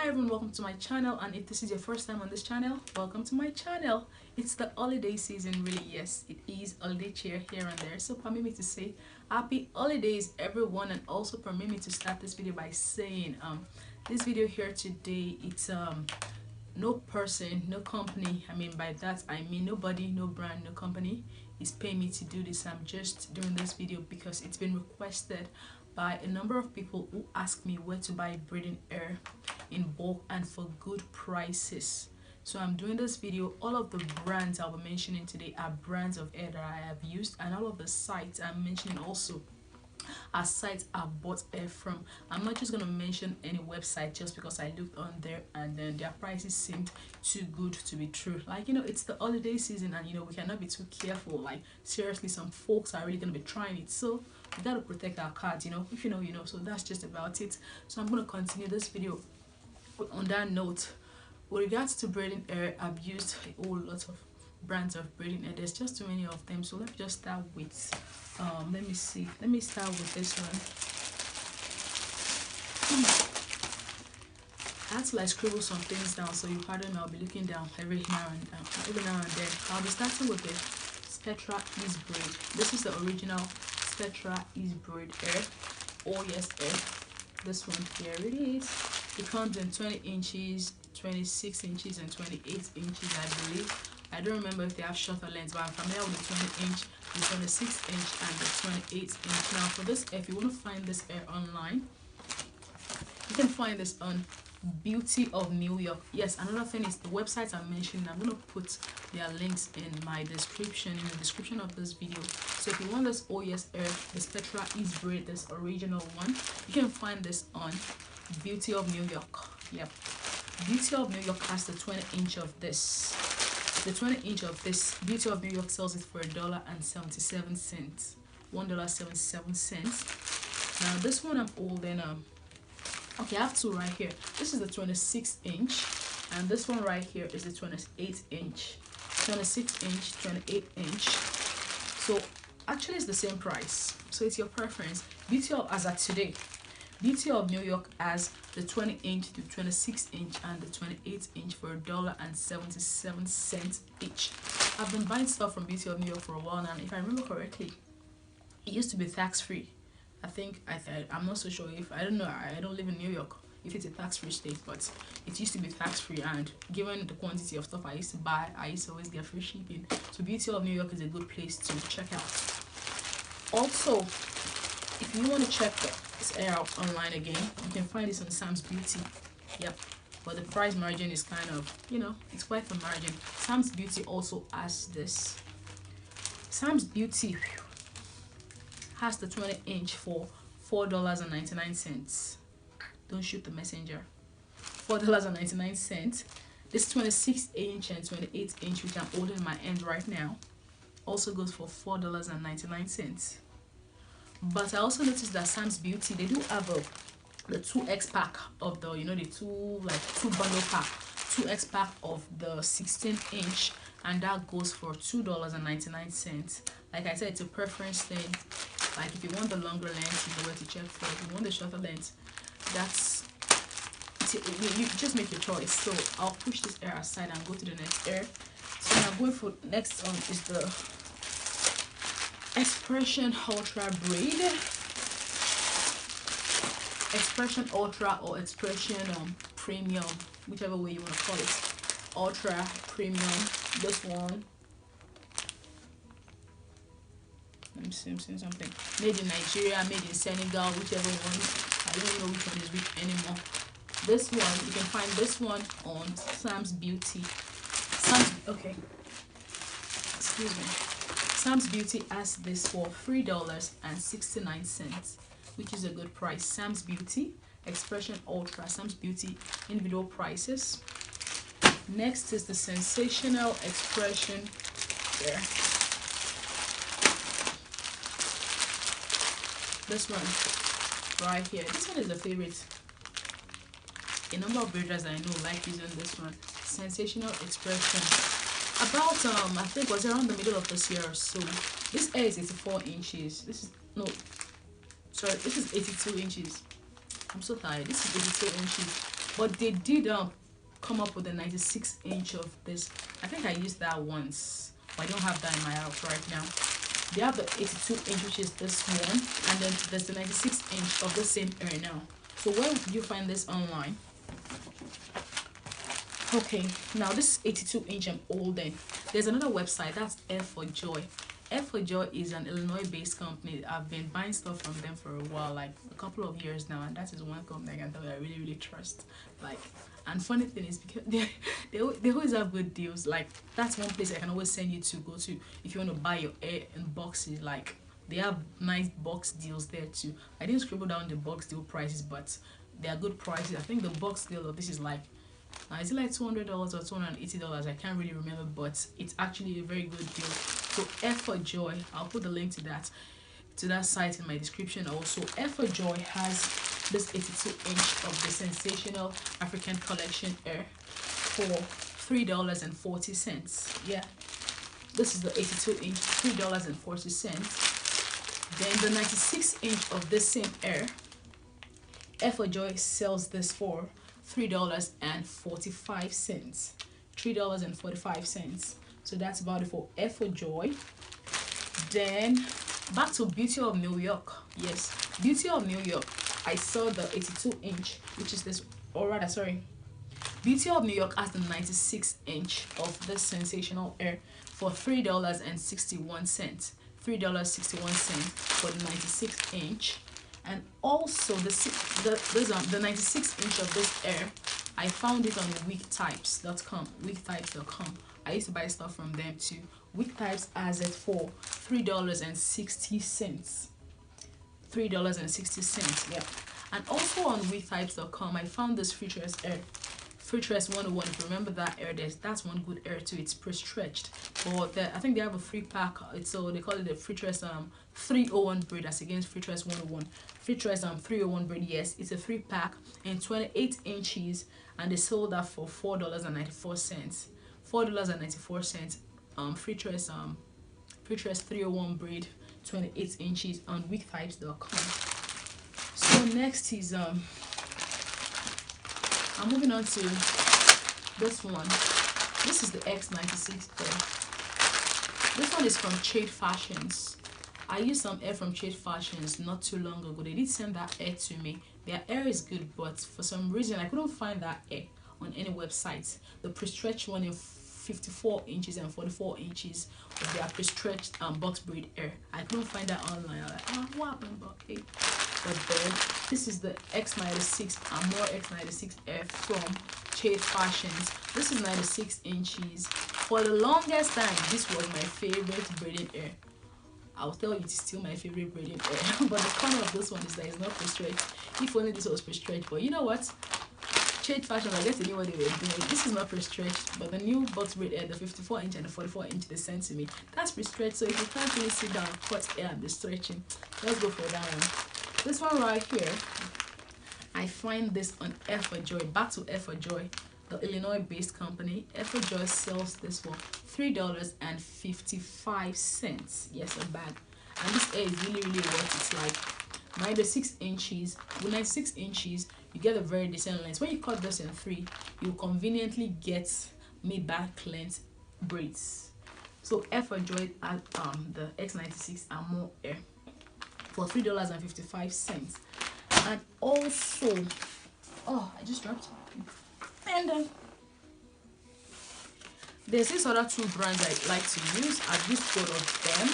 Hi everyone, welcome to my channel, and if this is your first time on this channel, welcome to my channel. It's the holiday season, really. Yes, it is holiday cheer here and there, so permit me to say happy holidays everyone, and also permit me to start this video by saying this video here today, it's no person, no company, I mean by that I mean nobody, no brand, no company is paying me to do this. I'm just doing this video because it's been requested by a number of people who ask me where to buy braiding hair in bulk and for good prices. So I'm doing this video. All of the brands I'll be mentioning today are brands of hair that I have used, and all of the sites I'm mentioning also are sites I've bought hair from. I'm not just gonna mention any website just because I looked on there and then their prices seemed too good to be true. Like, you know, it's the holiday season, and you know we cannot be too careful. Like, seriously, some folks are really gonna be trying it, so we gotta protect our cards. You know, if you know, you know. So that's just about it. So I'm gonna continue this video on that note. With regards to braiding hair, I've used a whole lot of brands of braiding hair. There's just too many of them, so let me just start with let me start with this one. I had to like scribble some things down, so you pardon me, I'll be looking down every now and then. I'll be starting with the Spectra Ez Braid. This is the original Spectra Ez Braid hair. Oh yes, hair. This one here it is. It comes in 20 inches, 26 inches, and 28 inches, I believe. I don't remember if they have shorter lengths, but I'm familiar with the 20 inch, the 26 inch, and the 28 inch. Now for this, if you want to find this hair online, you can find this on Beauty of New York. Yes, another thing is the websites I'm mentioning, I'm going to put their links in my description, in the description of this video. So if you want this OES hair, the Spectra Ez Braid, this original one, you can find this on Beauty of New York. Yep, Beauty of New York has the 20 inch of this. The 20 inch of this, Beauty of New York sells it for $1.77. $1.77. Now this one I'm holding okay, I have two right here. This is the 26 inch, and this one right here is the 28 inch. 26 inch, 28 inch. So actually it's the same price, so it's your preference. Beauty of, as at today, Beauty of New York has the 20 inch, the 26 inch, and the 28 inch for $1.77 each. I've been buying stuff from Beauty of New York for a while now, and if I remember correctly, it used to be tax-free. I'm not so sure if, I don't know, I don't live in New York, if it's a tax-free state, but it used to be tax-free, and given the quantity of stuff I used to buy, I used to always get free shipping. So Beauty of New York is a good place to check out. Also, if you want to check this hair out online again, you can find this on Sam's Beauty. Yep, but the price margin is kind of, you know, it's quite the margin. Sam's Beauty also has this. Sam's Beauty has the 20 inch for $4.99. Don't shoot the messenger. $4.99. This 26 inch and 28 inch, which I'm holding in my hand right now, also goes for $4.99. But I also noticed that Sam's Beauty, they do have the 2x pack of the, you know, the two bundle pack, 2x pack of the 16 inch, and that goes for $2.99. Like I said, it's a preference thing. Like if you want the longer length, you know where to check for. If you want the shorter length, that's you just make your choice. So I'll push this hair aside and go to the next hair. So I'm going for next on is the Expression Ultra Braid. Expression Ultra or Expression Premium, whichever way you want to call it. Ultra Premium. This one, let me see, I'm seeing something. Made in Nigeria, made in Senegal, whichever one. I don't know which one is which anymore. This one, you can find this one on Sam's Beauty. Okay. Excuse me. Sam's Beauty has this for $3.69, which is a good price. Sam's Beauty, Expression Ultra, Sam's Beauty, individual prices. Next is the Sensationel Expression there. This one right here. This one is a favorite. A number of braiders I know like using this one. Sensationel Expression. About I think was around the middle of this year or so. This hair is 84 inches. This is no, sorry, this is 82 inches. I'm so tired. This is 82 inches. but they did come up with a 96-inch of this. I think I used that once, but I don't have that in my house right now. They have the 82-inch, which is this one, and then there's the 96-inch of the same air now. So where would you find this online? Okay, now this 82-inch I'm holding. There's another website, that's F for Joy. F for Joy is an Illinois-based company. I've been buying stuff from them for a while, like a couple of years now, and that is one company I can tell you I really, really trust. Like, and funny thing is because they always have good deals. Like, that's one place I can always send you to go to if you want to buy your air in boxes. Like, they have nice box deals there too. I didn't scribble down the box deal prices, but they are good prices. I think the box deal of this is like, is it like $200 or $280? I can't really remember, but it's actually a very good deal. So F for Joy, I'll put the link to that site in my description also. F for Joy has this 82-inch of the Sensational African Collection Air for $3.40. Yeah, this is the 82-inch, $3.40. Then the 96-inch of this same air, F for Joy sells this for $3.45. $3.45. So that's about it for F for Joy. Then back to Beauty of New York. Yes, Beauty of New York. I saw the 82-inch, which is this, or rather, sorry, Beauty of New York has the 96-inch of this Sensational Air for $3.61. $3.61 for the 96-inch. And also the 96-inch of this air, I found it on weektypes.com. weektypes.com. I used to buy stuff from them too. Weektypes has it for $3.60. $3.60. Yep. And also on weektypes.com, I found this Featureless Air. Featureless 101. If you remember that air, that's one good air too. It's pre-stretched. But I think they have a free pack. So they call it the Featureless 301 braid as against Featureless 101. Featureless 301 braid, yes, it's a free pack in 28 inches, and they sold that for $4.94. $4.94. Featureless 301 braid, 28 inches on weektypes.com. So next is I'm moving on to this one. This is the X-96 air. This one is from Trade Fashions. I used some air from Trade Fashions not too long ago. They did send that air to me. Their air is good, but for some reason I couldn't find that air on any website. The pre-stretched one in 54 inches and 44 inches of their pre-stretched box braid air. I couldn't find that online. I was like, oh, what happened? But okay. But then this is the X-96 Amour X-96 air from Trade Fashions. This is 96 inches. For the longest time, this was my favorite braiding air. I'll tell you, it's still my favorite braiding air. But the corner of this one is that it's not pre-stretched. If only this was pre-stretched. But you know what? Trade Fashion, I guess they knew what they were doing. This is not pre-stretched, but the new box braid air, the 54 inch and the 44 inch they sent to me, that's pre-stretched. So if you can't really sit down, cut air and be stretching, let's go for that one. This one right here, I find this on F for Joy. Back to F for Joy, the Illinois-based company. F for Joy sells this for $3.55. Yes, a bag. And this air is really, really worth it. It's like 96 inches. With 96 inches, you get a very decent length. When you cut this in three, you conveniently get mid-back length braids. So F for Joy at the X-96 Amour Air for $3.55. And also, oh, I just dropped it. And then there's this other two brands I like to use. I've used both of them,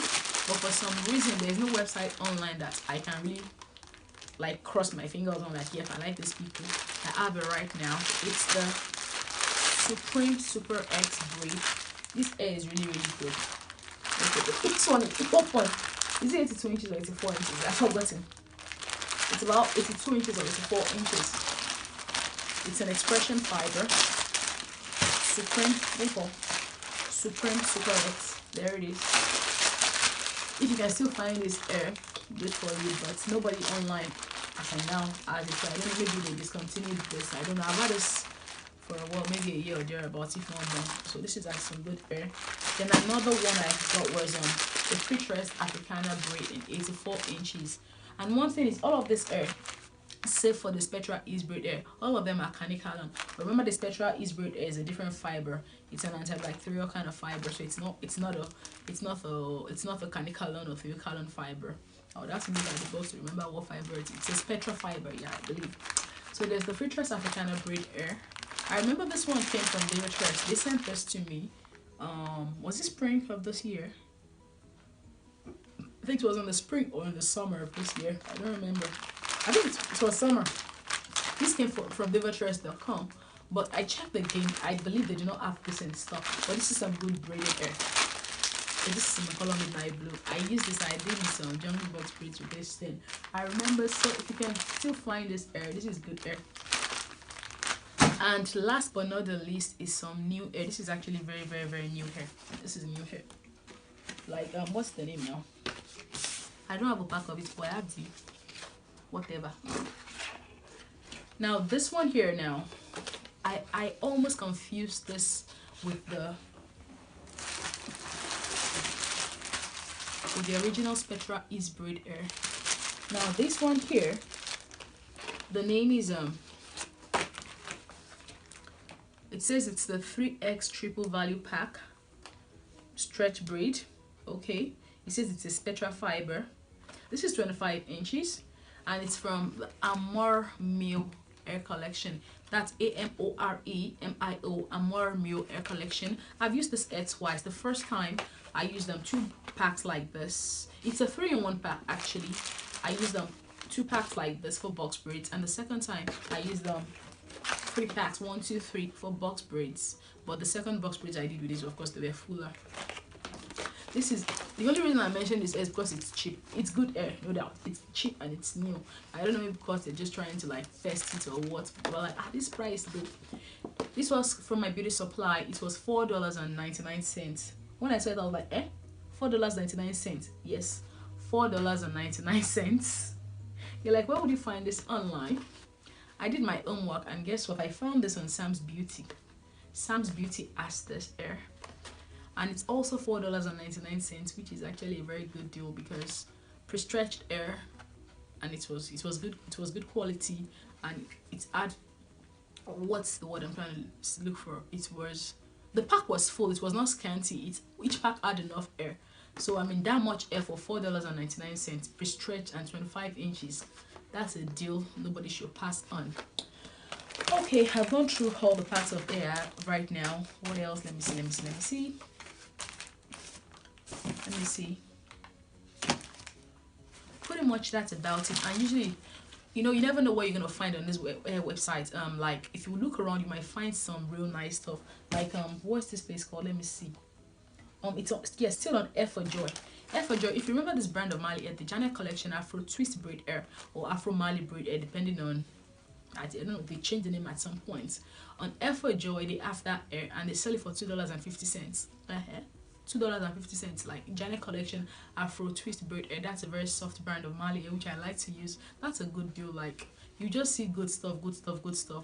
but for some reason there's no website online that I can really like cross my fingers on, like, yes, I like these people. I have it right now. It's the Supreme Super X Braid. This air is really, really good. Okay, this one is is it 82 inches or 84 inches? I've forgotten. It's about 82 inches or 84 inches. It's an expression fiber. Supreme Super X. There it is. If you can still find this air, good for you, but nobody online as I now has it. So I don't know, maybe they discontinued this. I don't know. I've had this for a while, maybe a year or thereabouts, if not more. So this is like some good air. Then another one I got was the Spetra Ez Africana braid in 84 inches. And one thing is, all of this air, save for the Spectra Ez Braid Air. All of them are canicolon. Remember, the Spectra Ez Braid Air is a different fiber. It's an antibacterial kind of fiber, so it's not a canicolon or thiocolon fiber. I would have to look at the box to remember what fiber it is. It's a Spectra fiber, yeah, I believe. So there's the Spetra Ez Braid Air. I remember this one came from David Trust. They sent this to me. Was it spring of this year? I think it was in the spring or in the summer of this year. I don't remember. I think it was summer. This came from DivaTrust.com, but I checked again. I believe they do not have this in stock. But this is some good braided air. So this is in the color midnight blue. I used this. I did some jungle box braids with this thing. I remember. So if you can still find this air, this is good air. And last but not the least is some new hair. This is actually very new hair. This is new hair. Like what's the name now? I don't have a pack of it, but I have the whatever. Now this one here now, I almost confused this with the original Spectra Ez Braid Air. Now this one here, the name is it says it's the 3X triple value pack stretch braid. Okay, it says it's a Spectra fiber. This is 25 inches and it's from the Amore Mio air collection. That's AMORE-MIO, Amore Mio air collection. I've used this air twice. The first time I used them 2 packs like this. It's a 3-in-1 pack actually. I used them 2 packs like this for box braids, and the second time I used them 3 packs, 1, 2, 3 for box braids. But the second box braids I did with this, of course, they were fuller. This is the only reason I mentioned this is because it's cheap. It's good air, no doubt. It's cheap and it's new. I don't know if because they're just trying to like fest it or what, but like this price though. This was from my beauty supply. It was $4.99. When I saw it, I was like, $4.99. Yes, $4.99. You're like, where would you find this online? I did my own work and guess what? I found this on Sam's Beauty. Sam's Beauty has this air. And it's also $4.99, which is actually a very good deal because pre-stretched air, and it was good quality, and it had, what's the word I'm trying to look for? It was, the pack was full. It was not scanty. Each pack had enough air. So I mean that much air for $4.99, pre-stretched and 25 inches. That's a deal nobody should pass on. Okay, I've gone through all the parts of air right now. What else? Let me see. Pretty much that's about it. And usually, you know, you never know what you're gonna find on this website. Like if you look around, you might find some real nice stuff. Like what's this place called? Let me see. It's still on Air for Joy. Air for Joy. If you remember this brand of Mali Air, the Janet collection Afro Twist Braid Air or Afro Mali Braid Air, depending on, I don't know, they changed the name at some point. On Air for Joy, they have that air and they sell it for $2.50. $2.50, like Janet collection Afro Twist Braid Air. That's a very soft brand of Mali Air, which I like to use. That's a good deal. Like you just see good stuff.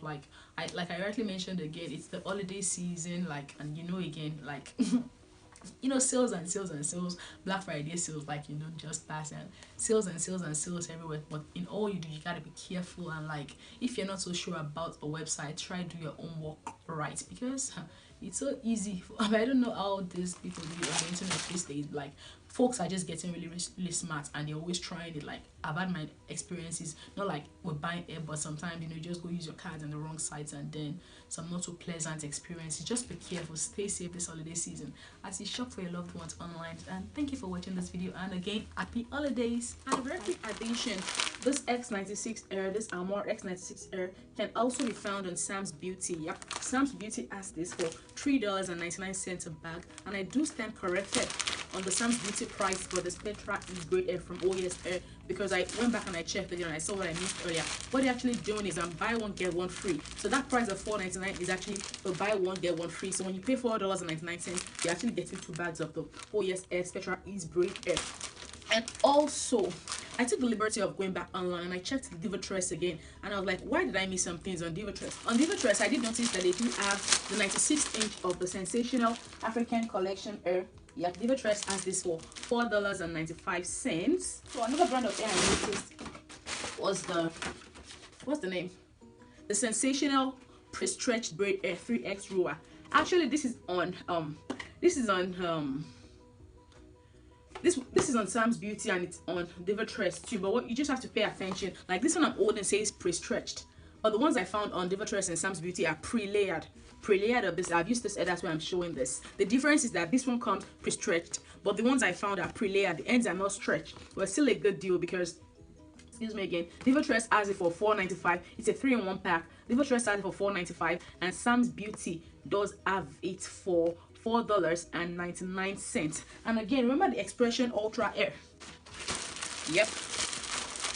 Like I rightly mentioned again, it's the holiday season, like, and you know, again, like you know, sales, Black Friday sales, like, you know, just pass, and sales everywhere. But in all you do, you gotta be careful, and like if you're not so sure about a website, try do your own work right, because it's so easy. I don't know how these people do it on the internet these days. Like folks are just getting really smart, and they're always trying it. Like I've had my experiences, not like we're buying air, but sometimes, you know, you just go use your cards on the wrong sites, and then some not so pleasant experiences. Just be careful, stay safe this holiday season as you shop for your loved ones online. And thank you for watching this video, and again, happy holidays. And a very quick addition, this X96 Air, this Amour X-96 Air can also be found on Sam's Beauty. Yep, Sam's Beauty has this for $3.99 a bag, and I do stand corrected on the Sam's Beauty price for the Spectra Ez Braid Air from OES Air, because I went back and I checked again and I saw what I missed earlier. What they're actually doing is buy one get one free. So that price of $4.99 is actually a buy one get one free. So when you pay $4.99, you're actually getting 2 bags of the OES Air Spectra Ez Braid Air. And also, I took the liberty of going back online and I checked DivaTrust again, and I was like, why did I miss some things on DivaTrust? On DivaTrust, I did notice that they do have the 96-inch of the Sensationel African Collection Air. Yeah, DivaTrust has this for $4.95. So another brand of air I noticed was the what's the name? The Sensational Pre-Stretched Braid 3X Roller. Actually, this is on this is on Sam's Beauty, and it's on Divatress too. But what you just have to pay attention, like this one I'm holding says pre-stretched, but the ones I found on Divatress and Sam's Beauty are pre-layered. Pre-layered of this, I've used this, that's why I'm showing this. The difference is that this one comes pre-stretched, but the ones I found are pre-layered. The ends are not stretched, but still a good deal because, excuse me again, Divatress has it for $4.95. It's a 3-in-1 pack. Divatress has it for $4.95, and Sam's Beauty does have it for $4.99. And again, remember the Expression Ultra Air. Yep,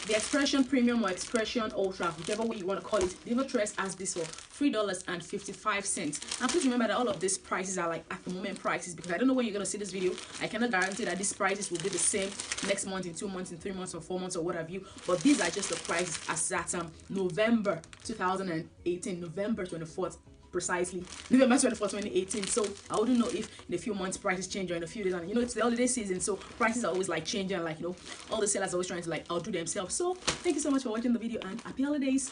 the Expression Premium or Expression Ultra, whichever way you want to call it. Divatress has this for $3.55. And please remember that all of these prices are like at the moment prices, because I don't know when you're going to see this video. I cannot guarantee that these prices will be the same next month, in 2 months, in 3 months, or 4 months, or what have you. But these are just the prices as at November 2018, November 24th. Precisely November 24th, 2018. So I wouldn't know if in a few months prices change, or in a few days, and it's the holiday season, so prices are always like changing, like all the sellers are always trying to like outdo themselves. So thank you so much for watching the video, and happy holidays.